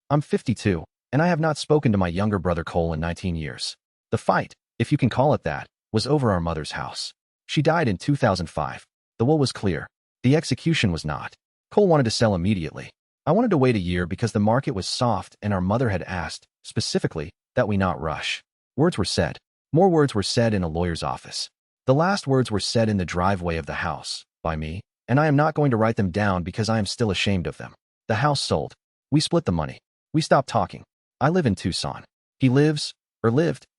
I'm 52, and I have not spoken to my younger brother Cole in 19 years. The fight, if you can call it that, was over our mother's house. She died in 2005. The will was clear. The execution was not. Cole wanted to sell immediately. I wanted to wait a year because the market was soft and our mother had asked, specifically, that we not rush. Words were said. More words were said in a lawyer's office. The last words were said in the driveway of the house, by me, and I am not going to write them down because I am still ashamed of them. The house sold. We split the money. We stopped talking. I live in Tucson. He lived,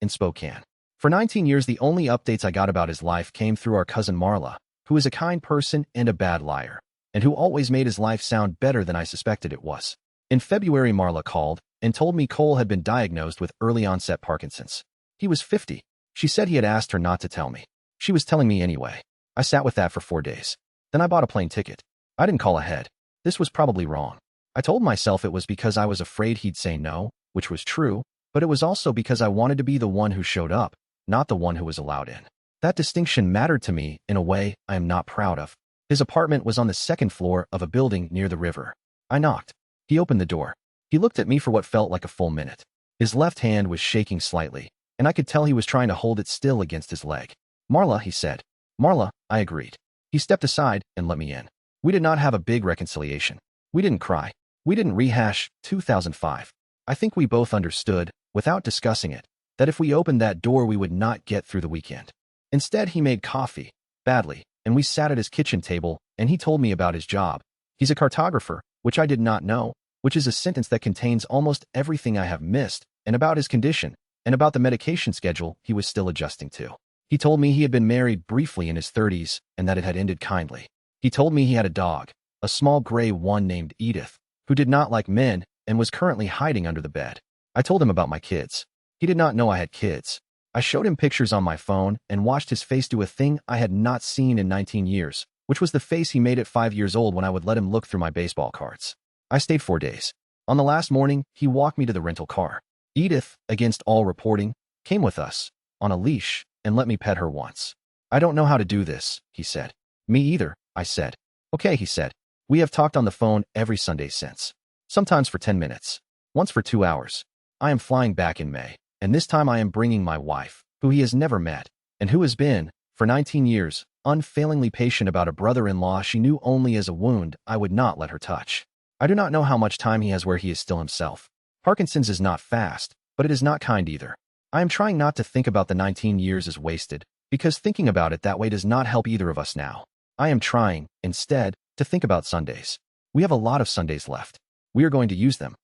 in Spokane. For 19 years, the only updates I got about his life came through our cousin Marla, who is a kind person and a bad liar, and who always made his life sound better than I suspected it was. In February, Marla called and told me Cole had been diagnosed with early-onset Parkinson's. He was 50. She said he had asked her not to tell me. She was telling me anyway. I sat with that for 4 days. Then I bought a plane ticket. I didn't call ahead. This was probably wrong. I told myself it was because I was afraid he'd say no, which was true, but it was also because I wanted to be the one who showed up, not the one who was allowed in. That distinction mattered to me in a way I am not proud of. His apartment was on the second floor of a building near the river. I knocked. He opened the door. He looked at me for what felt like a full minute. His left hand was shaking slightly, and I could tell he was trying to hold it still against his leg. Marla, he said. Marla, I agreed. He stepped aside and let me in. We did not have a big reconciliation. We didn't cry. We didn't rehash 2005. I think we both understood, without discussing it, that if we opened that door we would not get through the weekend. Instead, he made coffee, badly, and we sat at his kitchen table, and he told me about his job. He's a cartographer, which I did not know, which is a sentence that contains almost everything I have missed, and about his condition, and about the medication schedule he was still adjusting to. He told me he had been married briefly in his 30s, and that it had ended kindly. He told me he had a dog, a small gray one named Edith, who did not like men and was currently hiding under the bed. I told him about my kids. He did not know I had kids. I showed him pictures on my phone and watched his face do a thing I had not seen in 19 years, which was the face he made at 5 years old when I would let him look through my baseball cards. I stayed 4 days. On the last morning, he walked me to the rental car. Edith, against all reporting, came with us, on a leash, and let me pet her once. I don't know how to do this, he said. Me either, I said. Okay, he said. We have talked on the phone every Sunday since. Sometimes for 10 minutes. Once for 2 hours. I am flying back in May, and this time I am bringing my wife, who he has never met, and who has been, for 19 years, unfailingly patient about a brother-in-law she knew only as a wound I would not let her touch. I do not know how much time he has where he is still himself. Parkinson's is not fast, but it is not kind either. I am trying not to think about the 19 years as wasted, because thinking about it that way does not help either of us now. I am trying, instead, to think about Sundays. We have a lot of Sundays left. We are going to use them.